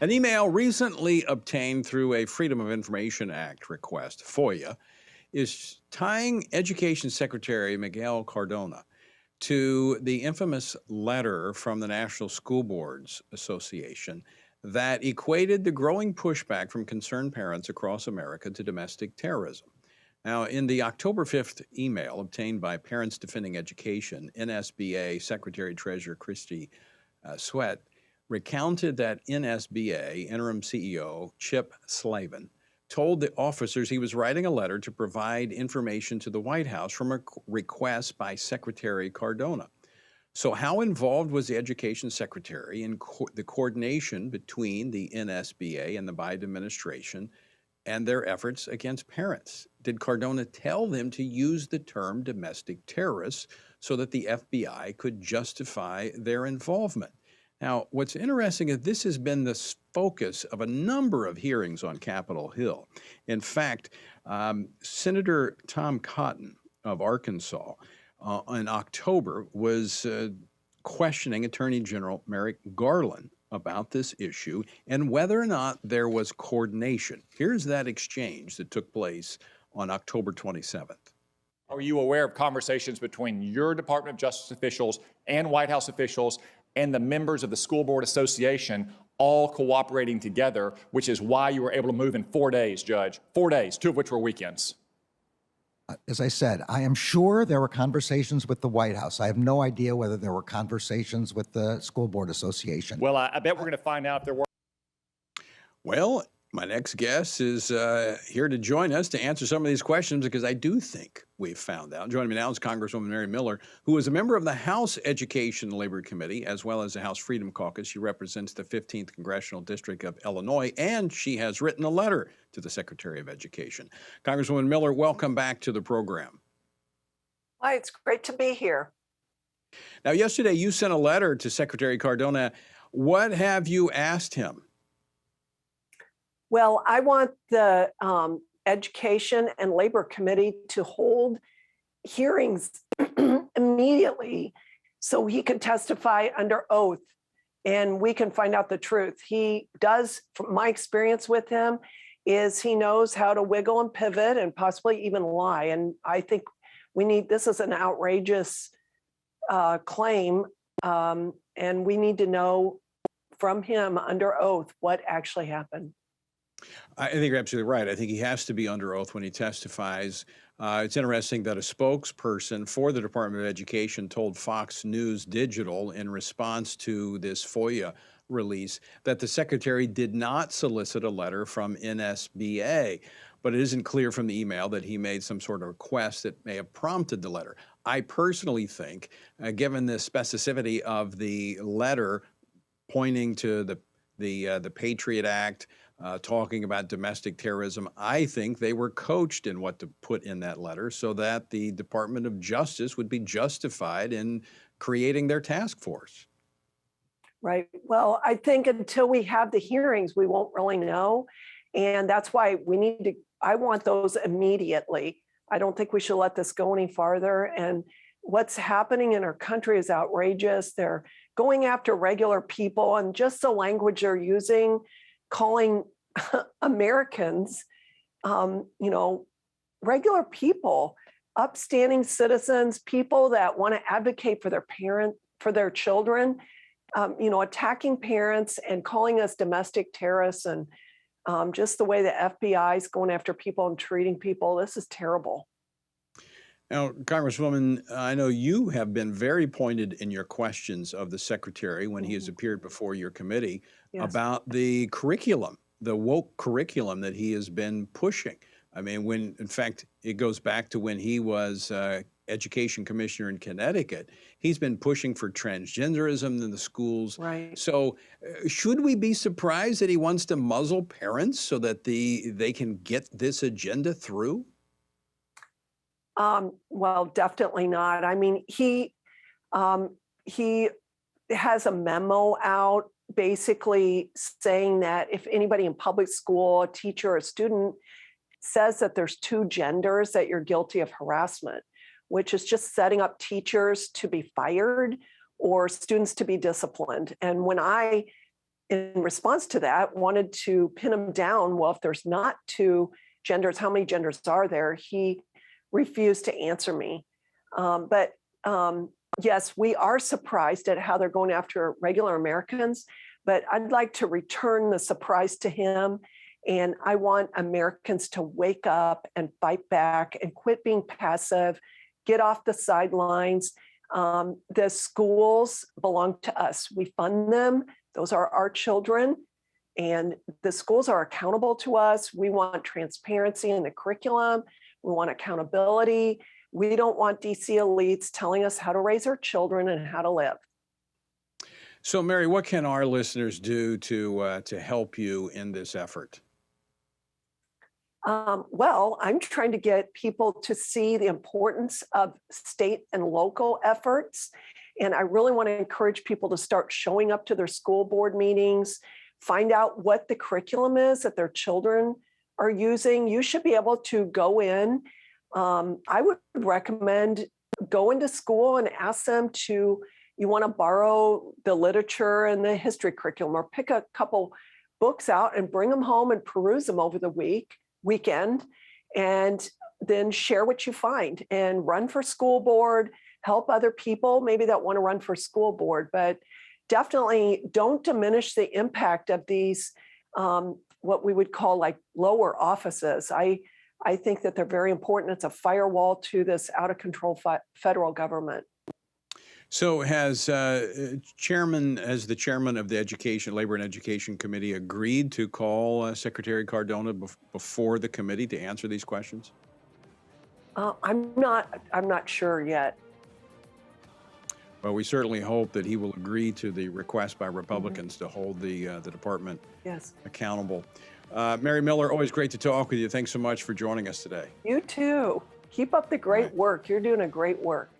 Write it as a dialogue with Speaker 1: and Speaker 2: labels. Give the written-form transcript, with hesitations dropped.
Speaker 1: An email recently obtained through a Freedom of Information Act request, FOIA, is tying Education Secretary Miguel Cardona to the infamous letter from the National School Boards Association that equated the growing pushback from concerned parents across America to domestic terrorism. Now, in the October 5th email obtained by Parents Defending Education, NSBA Secretary Treasurer Christy Sweat recounted that NSBA interim CEO Chip Slavin told the officers he was writing a letter to provide information to the White House from a request by Secretary Cardona. So how involved was the Education Secretary in the coordination between the NSBA and the Biden administration and their efforts against parents? Did Cardona tell them to use the term domestic terrorists so that the FBI could justify their involvement? Now, what's interesting is this has been the focus of a number of hearings on Capitol Hill. In fact, Senator Tom Cotton of Arkansas in October was questioning Attorney General Merrick Garland about this issue and whether or not there was coordination. Here's that exchange that took place on October 27th.
Speaker 2: Are you aware of conversations between your Department of Justice officials and White House officials and the members of the School Board Association all cooperating together, which is why you were able to move in 4 days, Judge? 4 days, 2 of which were weekends.
Speaker 3: As I said, I am sure there were conversations with the White House. I have no idea whether there were conversations with the School Board Association.
Speaker 2: Well, I bet we're going to find out if there were.
Speaker 1: Well, my next guest is here to join us to answer some of these questions because I do think we've found out. Joining me now is Congresswoman Mary Miller, who is a member of the House Education and Labor Committee, as well as the House Freedom Caucus. She represents the 15th Congressional District of Illinois, and she has written a letter to the Secretary of Education. Congresswoman Miller, welcome back to the program.
Speaker 4: Hi, it's great to be here.
Speaker 1: Now, yesterday you sent a letter to Secretary Cardona. What have you asked him?
Speaker 4: Well, I want the Education and Labor Committee to hold hearings immediately so he can testify under oath and we can find out the truth. He does, from my experience with him, is he knows how to wiggle and pivot and possibly even lie. And I think this is an outrageous claim, and we need to know from him under oath what actually happened.
Speaker 1: I think you're absolutely right. I think he has to be under oath when he testifies. It's interesting that a spokesperson for the Department of Education told Fox News Digital in response to this FOIA release that the secretary did not solicit a letter from NSBA, but it isn't clear from the email that he made some sort of request that may have prompted the letter. I personally think, given the specificity of the letter pointing to the Patriot Act, talking about domestic terrorism, I think they were coached in what to put in that letter so that the Department of Justice would be justified in creating their task force.
Speaker 4: Right. Well, I think until we have the hearings, we won't really know. And that's why I want those immediately. I don't think we should let this go any farther. And what's happening in our country is outrageous. They're going after regular people, and just the language they're using, calling Americans, regular people, upstanding citizens, people that want to advocate for for their children, attacking parents and calling us domestic terrorists, and just the way the FBI is going after people and treating people. This is terrible.
Speaker 1: Now, Congresswoman, I know you have been very pointed in your questions of the secretary when he has appeared before your committee about the curriculum, the woke curriculum that he has been pushing. I mean, in fact, it goes back to when he was education commissioner in Connecticut. He's been pushing for transgenderism in the schools.
Speaker 4: Right.
Speaker 1: So should we be surprised that he wants to muzzle parents so that they can get this agenda through?
Speaker 4: Well, definitely not. I mean, he has a memo out basically saying that if anybody in public school, a teacher or a student says that there's two genders, that you're guilty of harassment, which is just setting up teachers to be fired or students to be disciplined. And when I in response to that, wanted to pin him down. Well, if there's not two genders, how many genders are there? He refused to answer me. But yes, we are surprised at how they're going after regular Americans, but I'd like to return the surprise to him. And I want Americans to wake up and fight back and quit being passive, get off the sidelines. The schools belong to us. We fund them. Those are our children. And the schools are accountable to us. We want transparency in the curriculum. We want accountability. We don't want DC elites telling us how to raise our children and how to live.
Speaker 1: So, Mary, what can our listeners do to help you in this effort?
Speaker 4: Well, I'm trying to get people to see the importance of state and local efforts. And I really want to encourage people to start showing up to their school board meetings, find out what the curriculum is that their children are using. You should be able to go in. I would recommend going to school and ask them you want to borrow the literature and the history curriculum, or pick a couple books out and bring them home and peruse them over the weekend, and then share what you find and run for school board, help other people maybe that want to run for school board, but definitely don't diminish the impact of these, what we would call like lower offices. I think that they're very important. It's a firewall to this out of control federal government.
Speaker 1: So has the chairman of the Labor and Education Committee agreed to call Secretary Cardona before the committee to answer these questions?
Speaker 4: I'm not sure yet.
Speaker 1: Well, we certainly hope that he will agree to the request by Republicans to hold the department accountable. Mary Miller, always great to talk with you. Thanks so much for joining us today.
Speaker 4: You too. Keep up the great work. You're doing a great work.